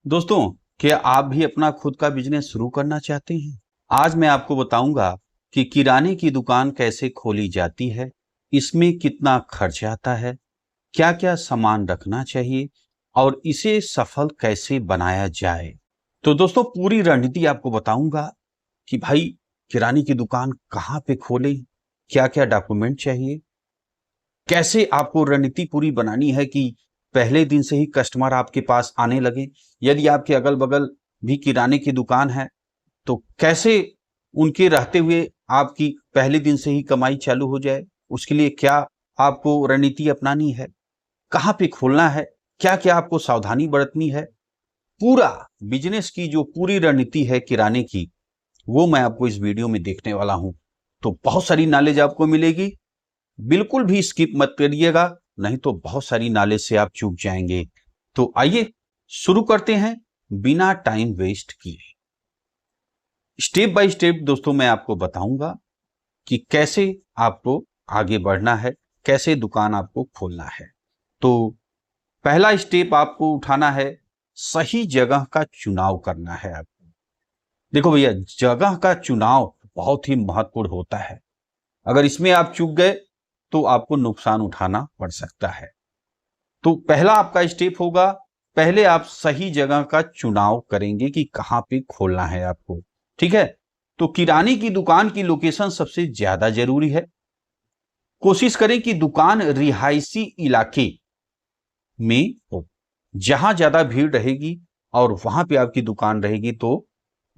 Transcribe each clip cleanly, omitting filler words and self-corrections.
दोस्तों, क्या आप भी अपना खुद का बिजनेस शुरू करना चाहते हैं? आज मैं आपको बताऊंगा कि किराने की दुकान कैसे खोली जाती है, इसमें कितना खर्च आता है, क्या-क्या सामान रखना चाहिए और इसे सफल कैसे बनाया जाए। तो दोस्तों, पूरी रणनीति आपको बताऊंगा कि भाई किराने की दुकान कहाँ पे खोलें, क्या-क्या डॉक्यूमेंट चाहिए, कैसे आपको रणनीति पूरी बनानी है कि पहले दिन से ही कस्टमर आपके पास आने लगे। यदि आपके अगल बगल भी किराने की दुकान है तो कैसे उनके रहते हुए आपकी पहले दिन से ही कमाई चालू हो जाए, उसके लिए क्या आपको रणनीति अपनानी है, कहाँ पे खोलना है, क्या क्या आपको सावधानी बरतनी है। पूरा बिजनेस की जो पूरी रणनीति है किराने की, वो मैं आपको इस वीडियो में देखने वाला हूं। तो बहुत सारी नॉलेज आपको मिलेगी, बिल्कुल भी स्किप मत करिएगा, नहीं तो बहुत सारी नॉलेज से आप चूक जाएंगे। तो आइए शुरू करते हैं बिना टाइम वेस्ट किए। स्टेप बाय स्टेप दोस्तों मैं आपको बताऊंगा कि कैसे आपको आगे बढ़ना है, कैसे दुकान आपको खोलना है। तो पहला स्टेप आपको उठाना है, सही जगह का चुनाव करना है आपको। देखो भैया, जगह का चुनाव बहुत ही महत्वपूर्ण होता है। अगर इसमें आप चूक गए तो आपको नुकसान उठाना पड़ सकता है। तो पहला आपका स्टेप होगा, पहले आप सही जगह का चुनाव करेंगे कि कहां पे खोलना है आपको। ठीक है, तो किराने की दुकान की लोकेशन सबसे ज्यादा जरूरी है। कोशिश करें कि दुकान रिहायशी इलाके में हो, जहां ज्यादा भीड़ रहेगी और वहां पे आपकी दुकान रहेगी तो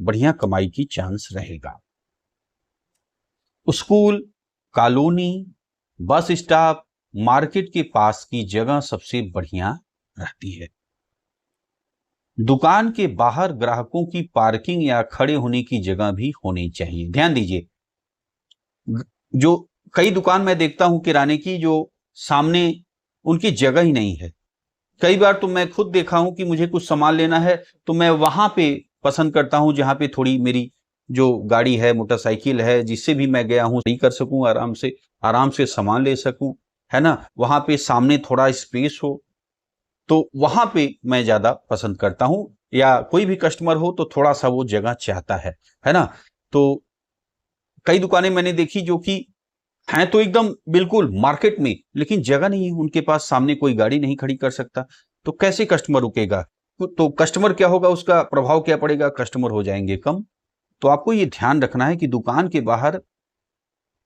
बढ़िया कमाई की चांस रहेगा। School, colony, bus stop, market के पास की जगह सबसे बढ़िया रहती है। दुकान के बाहर ग्राहकों की पार्किंग या खड़े होने की जगह भी होनी चाहिए। ध्यान दीजिए, जो कई दुकान मैं देखता हूं किराने की, जो सामने उनकी जगह ही नहीं है। कई बार तो मैं खुद देखा हूं कि मुझे कुछ सामान लेना है तो मैं वहां पे पसंद करता हूं जहां पे थोड़ी मेरी जो गाड़ी है, मोटरसाइकिल है, जिससे भी मैं गया हूं सही कर सकूं, आराम से सामान ले सकूं, है ना। वहां पे सामने थोड़ा स्पेस हो तो वहां पे मैं ज्यादा पसंद करता हूं, या कोई भी कस्टमर हो तो थोड़ा सा वो जगह चाहता है ना। तो कई दुकानें मैंने देखी जो कि हैं तो एकदम बिल्कुल मार्केट में, लेकिन जगह नहीं है उनके पास, सामने कोई गाड़ी नहीं खड़ी कर सकता। तो कैसे कस्टमर रुकेगा? तो कस्टमर क्या होगा, उसका प्रभाव क्या पड़ेगा, कस्टमर हो जाएंगे कम। तो आपको ये ध्यान रखना है कि दुकान के बाहर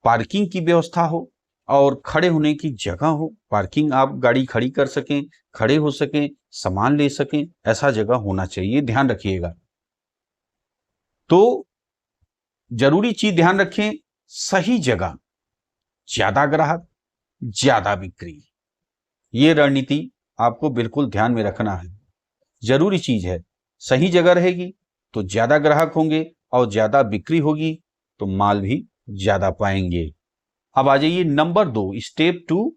पार्किंग की व्यवस्था हो और खड़े होने की जगह हो। पार्किंग, आप गाड़ी खड़ी कर सकें, खड़े हो सकें, सामान ले सकें, ऐसा जगह होना चाहिए, ध्यान रखिएगा। तो जरूरी चीज ध्यान रखें, सही जगह, ज्यादा ग्राहक, ज्यादा बिक्री। ये रणनीति आपको बिल्कुल ध्यान में रखना है, जरूरी चीज है। सही जगह रहेगी तो ज्यादा ग्राहक होंगे और ज्यादा बिक्री होगी तो माल भी ज्यादा पाएंगे। अब आ जाइए नंबर 2, स्टेप 2,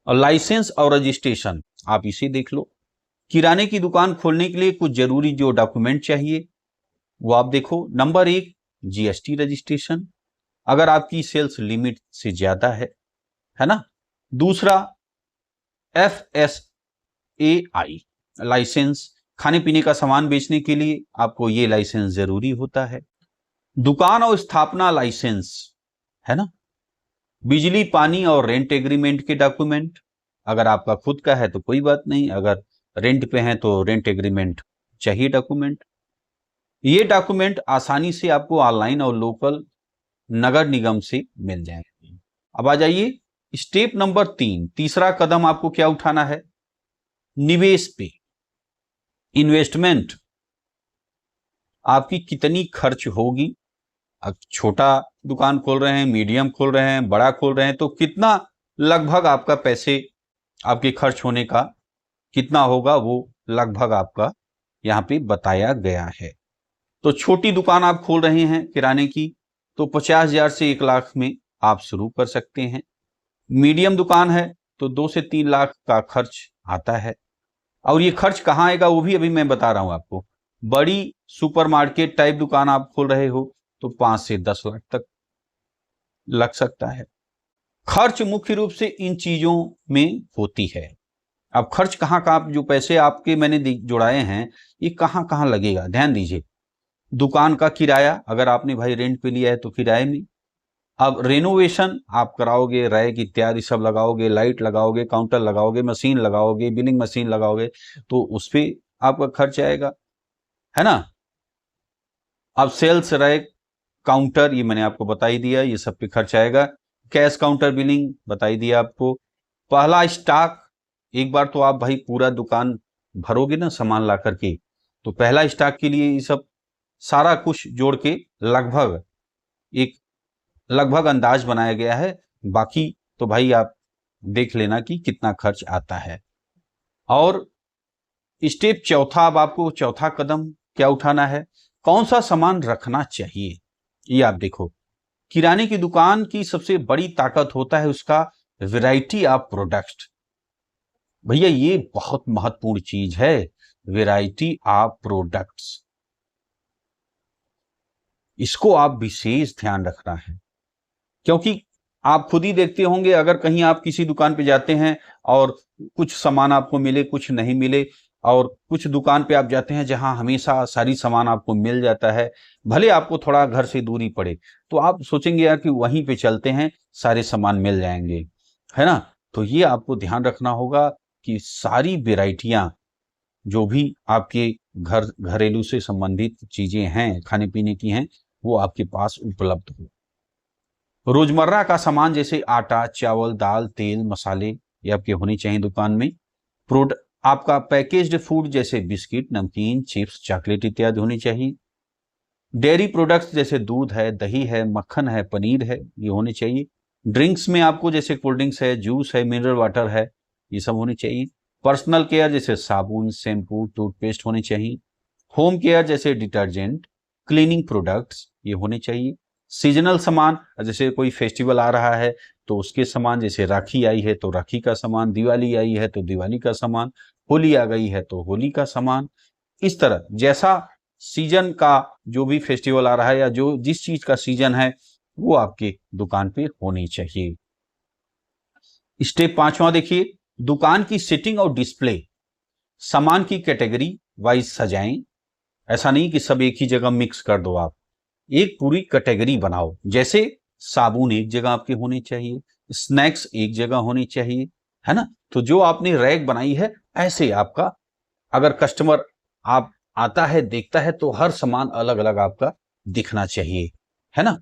लाइसेंस और रजिस्ट्रेशन। आप इसे देख लो। किराने की दुकान खोलने के लिए कुछ जरूरी जो डॉक्यूमेंट चाहिए वो आप देखो। नंबर 1, जीएसटी रजिस्ट्रेशन, अगर आपकी सेल्स लिमिट से ज्यादा है ना। दूसरा, FSAI लाइसेंस, खाने पीने का सामान बेचने के लिए आपको ये लाइसेंस जरूरी होता है। दुकान और स्थापना लाइसेंस, है ना। बिजली, पानी और रेंट एग्रीमेंट के डॉक्यूमेंट, अगर आपका खुद का है तो कोई बात नहीं, अगर रेंट पे है तो रेंट एग्रीमेंट चाहिए डॉक्यूमेंट। ये डॉक्यूमेंट आसानी से आपको ऑनलाइन और लोकल नगर निगम से मिल जाएंगे। अब आ जाइए स्टेप नंबर 3, तीसरा कदम आपको क्या उठाना है, निवेश पे, इन्वेस्टमेंट। आपकी कितनी खर्च होगी? अब छोटा दुकान खोल रहे हैं, मीडियम खोल रहे हैं, बड़ा खोल रहे हैं, तो कितना लगभग आपका पैसे, आपके खर्च होने का कितना होगा, वो लगभग आपका यहाँ पे बताया गया है। तो छोटी दुकान आप खोल रहे हैं किराने की तो 50,000 से 1 लाख में आप शुरू कर सकते हैं। मीडियम दुकान है तो 2 से 3 लाख का खर्च आता है। और ये खर्च कहाँ आएगा वो भी अभी मैं बता रहा हूं आपको। बड़ी सुपरमार्केट टाइप दुकान आप खोल रहे हो तो 5 से 10 लाख तक लग सकता है। खर्च मुख्य रूप से इन चीजों में होती है। अब खर्च कहाँ कहाँ, जो पैसे आपके मैंने जुड़ाए हैं ये कहाँ कहाँ लगेगा, ध्यान दीजिए। दुकान का किराया, अगर आपने भाई रेंट पे लिया है तो किराए में। अब रेनोवेशन आप कराओगे, रैक इत्यादि सब लगाओगे, लाइट लगाओगे, काउंटर लगाओगे, मशीन लगाओगे, बिलिंग मशीन लगाओगे, तो उस पे आपका खर्च आएगा, है ना। अब सेल्स, रैक, काउंटर, ये मैंने आपको बता ही दिया, ये सब पे खर्च आएगा। कैश काउंटर बिलिंग बता ही दिया आपको। पहला स्टॉक, एक बार तो आप भाई पूरा दुकान भरोगे ना सामान ला करके, तो पहला स्टॉक के लिए ये सब सारा कुछ जोड़ के लगभग एक अंदाज बनाया गया है। बाकी तो भाई आप देख लेना कि कितना खर्च आता है। और स्टेप चौथा, अब आपको चौथा कदम क्या उठाना है, कौन सा सामान रखना चाहिए, ये आप देखो। किराने की दुकान की सबसे बड़ी ताकत होता है उसका वैरायटी ऑफ प्रोडक्ट। भैया ये बहुत महत्वपूर्ण चीज है, वैरायटी ऑफ प्रोडक्ट्स, इसको आप विशेष ध्यान रखना है। क्योंकि आप खुद ही देखते होंगे, अगर कहीं आप किसी दुकान पे जाते हैं और कुछ सामान आपको मिले, कुछ नहीं मिले, और कुछ दुकान पे आप जाते हैं जहां हमेशा सारी सामान आपको मिल जाता है, भले आपको थोड़ा घर से दूरी पड़े, तो आप सोचेंगे यार कि वहीं पे चलते हैं, सारे सामान मिल जाएंगे, है ना। तो ये आपको ध्यान रखना होगा कि सारी वेराइटियां जो भी आपके घरेलू से संबंधित चीजें हैं, खाने पीने की हैं, वो आपके पास उपलब्ध हो। रोजमर्रा का सामान जैसे आटा, चावल, दाल, तेल, मसाले, ये आपके होनी चाहिए दुकान में। आपका पैकेज्ड फूड जैसे बिस्किट, नमकीन, चिप्स, चॉकलेट इत्यादि होनी चाहिए। डेयरी प्रोडक्ट्स जैसे दूध है, दही है, मक्खन है, पनीर है, ये होने चाहिए। ड्रिंक्स में आपको जैसे कोल्ड ड्रिंक्स है, जूस है, मिनरल वाटर है, ये सब होनी चाहिए। पर्सनल केयर जैसे साबुन, शैम्पू, टूथपेस्ट होने चाहिए। होम केयर जैसे डिटर्जेंट, क्लीनिंग प्रोडक्ट्स, ये होने चाहिए। सीजनल सामान, जैसे कोई फेस्टिवल आ रहा है तो उसके सामान, जैसे राखी आई है तो राखी का सामान, दिवाली आई है तो दिवाली का सामान, होली आ गई है तो होली का सामान। इस तरह जैसा सीजन का जो भी फेस्टिवल आ रहा है या जो जिस चीज का सीजन है वो आपके दुकान पे होनी चाहिए। स्टेप पांचवा देखिए, दुकान की सेटिंग और डिस्प्ले, सामान की कैटेगरी वाइज सजाएं। ऐसा नहीं कि सब एक ही जगह मिक्स कर दो, आप एक पूरी कैटेगरी बनाओ। जैसे साबुन एक जगह आपके होने चाहिए, स्नैक्स एक जगह होनी चाहिए, है ना। तो जो आपने रैक बनाई है, ऐसे आपका अगर कस्टमर आप आता है, देखता है, तो हर सामान अलग अलग आपका दिखना चाहिए, है ना।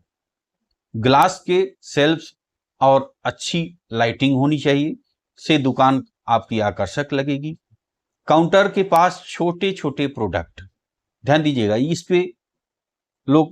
ग्लास के सेल्फ्स और अच्छी लाइटिंग होनी चाहिए, से दुकान आपकी आकर्षक लगेगी। काउंटर के पास छोटे छोटे प्रोडक्ट, ध्यान दीजिएगा इस पे लोग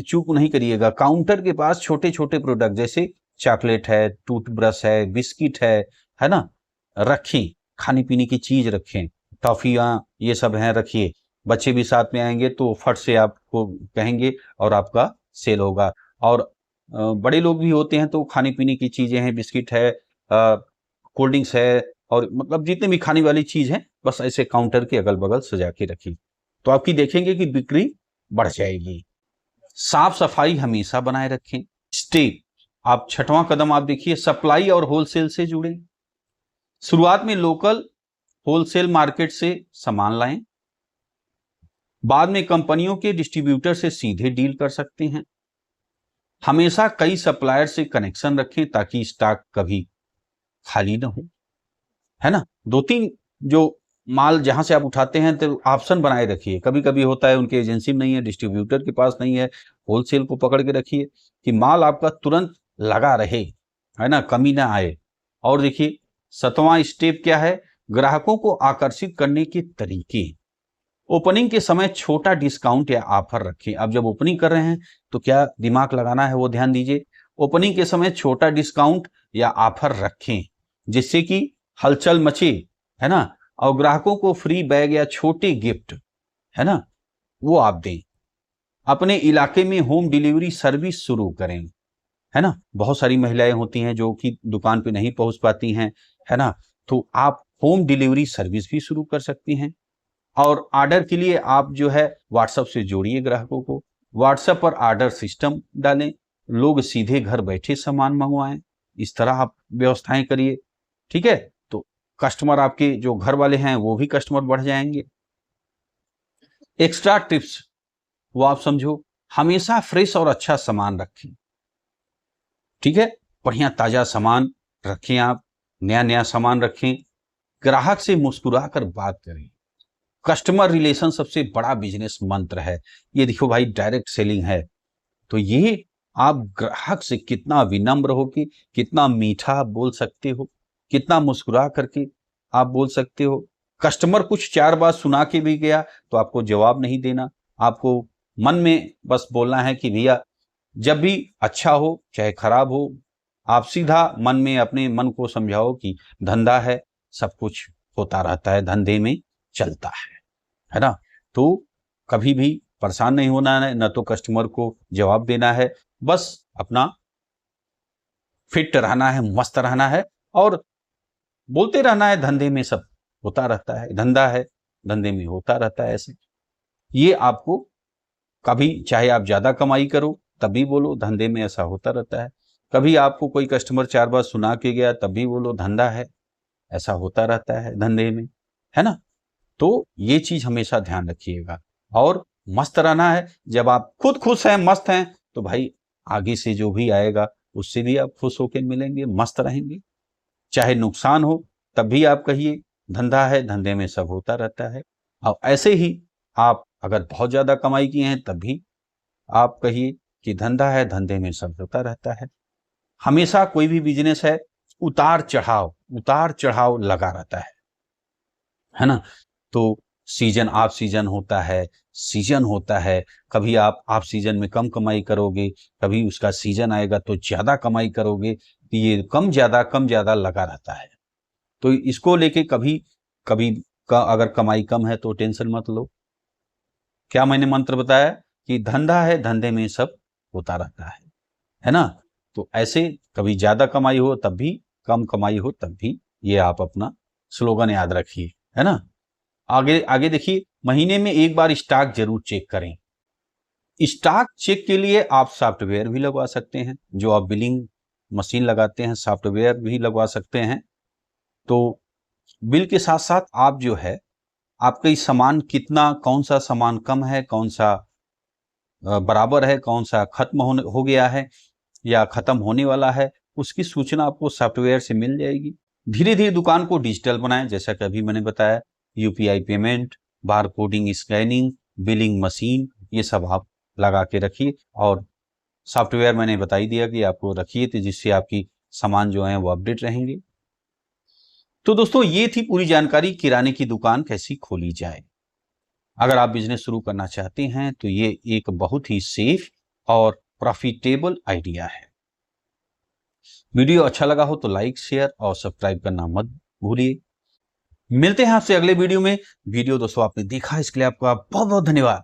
चूक नहीं करिएगा। काउंटर के पास छोटे छोटे प्रोडक्ट जैसे चॉकलेट है, टूथब्रश है, बिस्किट है ना, रखें। खाने पीने की चीज रखें, टॉफियां ये सब हैं, रखिए। बच्चे भी साथ में आएंगे तो फट से आपको कहेंगे और आपका सेल होगा। और बड़े लोग भी होते हैं तो खाने पीने की चीजें हैं, बिस्किट है, कोल्ड ड्रिंक्स है, और मतलब जितने भी खाने वाली चीज हैं, बस ऐसे काउंटर के अगल बगल सजा के रखिए, तो आपकी देखेंगे कि बिक्री बढ़ जाएगी। साफ सफाई हमेशा बनाए रखें। स्टेप, आप छठवां कदम आप देखिए, सप्लाई और होलसेल से जुड़े। शुरुआत में लोकल होलसेल मार्केट से सामान लाएं, बाद में कंपनियों के डिस्ट्रीब्यूटर से सीधे डील कर सकते हैं। हमेशा कई सप्लायर से कनेक्शन रखें ताकि स्टॉक कभी खाली ना हो, है ना। दो तीन जो माल जहां से आप उठाते हैं तो ऑप्शन बनाए रखिए। कभी कभी होता है उनके एजेंसी में नहीं है, डिस्ट्रीब्यूटर के पास नहीं है, होलसेल को पकड़ के रखिए कि माल आपका तुरंत लगा रहे, है ना, कमी ना आए। और देखिए सातवां स्टेप क्या है, ग्राहकों को आकर्षित करने के तरीके। ओपनिंग के समय छोटा डिस्काउंट या ऑफर रखें। अब जब ओपनिंग कर रहे हैं तो क्या दिमाग लगाना है वो ध्यान दीजिए। ओपनिंग के समय छोटा डिस्काउंट या ऑफर रखें जिससे कि हलचल मचे, है ना। और ग्राहकों को फ्री बैग या छोटे गिफ्ट, है ना, वो आप दें। अपने इलाके में होम डिलीवरी सर्विस शुरू करें, है ना। बहुत सारी महिलाएं होती हैं जो कि दुकान पे नहीं पहुंच पाती हैं, है ना, तो आप होम डिलीवरी सर्विस भी शुरू कर सकती हैं। और ऑर्डर के लिए आप जो है व्हाट्सएप से जोड़िए ग्राहकों को, व्हाट्सएप पर ऑर्डर सिस्टम डालें, लोग सीधे घर बैठे सामान मंगवाएं। इस तरह आप व्यवस्थाएं करिए, ठीक है। तो कस्टमर आपके जो घर वाले हैं वो भी कस्टमर बढ़ जाएंगे। एक्स्ट्रा टिप्स वो आप समझो, हमेशा फ्रेश और अच्छा सामान रखें। ठीक है, बढ़िया ताजा सामान रखें, आप नया नया सामान रखें। ग्राहक से मुस्कुरा कर बात करें। कस्टमर रिलेशन सबसे बड़ा बिजनेस मंत्र है। ये देखो भाई, डायरेक्ट सेलिंग है, तो ये आप ग्राहक से कितना विनम्र हो के, कितना मीठा आप बोल सकते हो, कितना मुस्कुरा करके आप बोल सकते हो। कस्टमर कुछ 4 बात सुना के भी गया तो आपको जवाब नहीं देना, आपको मन में बस बोलना है कि भैया जब भी अच्छा हो चाहे खराब हो, आप सीधा मन में अपने मन को समझाओ कि धंधा है, सब कुछ होता रहता है, धंधे में चलता है ना। तो कभी भी परेशान नहीं होना है, न तो कस्टमर को जवाब देना है, बस अपना फिट रहना है, मस्त रहना है और बोलते रहना है, धंधे में सब होता रहता है, धंधा है, धंधे में होता रहता है। ऐसे ये आपको कभी चाहे आप ज्यादा कमाई करो तब भी बोलो धंधे में ऐसा होता रहता है, कभी आपको कोई कस्टमर 4 बार सुना के गया तब भी बोलो धंधा है, ऐसा होता रहता है धंधे में, है ना। तो ये चीज हमेशा ध्यान रखिएगा और मस्त रहना है। जब आप खुद खुश हैं, मस्त हैं, तो भाई आगे से जो भी आएगा उससे भी आप खुश होकर मिलेंगे, मस्त रहेंगे। चाहे नुकसान हो तब भी आप कहिए धंधा है, धंधे में सब होता रहता है। और ऐसे ही आप अगर बहुत ज्यादा कमाई किए हैं तब भी आप कहिए कि धंधा है, धंधे में सब होता रहता है। हमेशा कोई भी बिजनेस है, उतार चढ़ाव लगा रहता है ना। तो सीजन ऑफ सीजन होता है, सीजन होता है, कभी आप ऑफ सीजन में कम कमाई करोगे, कभी उसका सीजन आएगा तो ज्यादा कमाई करोगे। ये कम ज्यादा लगा रहता है। तो इसको लेके कभी कभी अगर कमाई कम है तो टेंशन मत लो। क्या मैंने मंत्र बताया कि धंधा है, धंधे में सब होता रहता है ना। तो ऐसे कभी ज्यादा कमाई हो तब भी, कम कमाई हो तब भी, ये आप अपना स्लोगन याद रखिए, है ना। आगे आगे देखिए, महीने में एक बार स्टॉक जरूर चेक करें। स्टॉक चेक के लिए आप सॉफ्टवेयर भी लगवा सकते हैं, जो आप बिलिंग मशीन लगाते हैं सॉफ्टवेयर भी लगवा सकते हैं। तो बिल के साथ साथ आप जो है, आपका सामान कितना, कौन सा सामान कम है, कौन सा बराबर है, कौन सा खत्म हो गया है या खत्म होने वाला है, उसकी सूचना आपको सॉफ्टवेयर से मिल जाएगी। धीरे धीरे दुकान को डिजिटल बनाएं, जैसा कि अभी मैंने बताया, यूपीआई पेमेंट, बार कोडिंग, स्कैनिंग, बिलिंग मशीन, ये सब आप लगा के रखिए। और सॉफ्टवेयर मैंने बता ही दिया कि आपको रखिए, तो जिससे आपकी सामान जो है वो अपडेट रहेंगे। तो दोस्तों, ये थी पूरी जानकारी किराने की दुकान कैसी खोली जाए। अगर आप बिजनेस शुरू करना चाहते हैं तो ये एक बहुत ही सेफ और प्रॉफिटेबल आइडिया है। वीडियो अच्छा लगा हो तो लाइक, शेयर और सब्सक्राइब करना मत भूलिए। मिलते हैं आपसे अगले वीडियो में। वीडियो दोस्तों आपने देखा इसके लिए आपका बहुत बहुत धन्यवाद।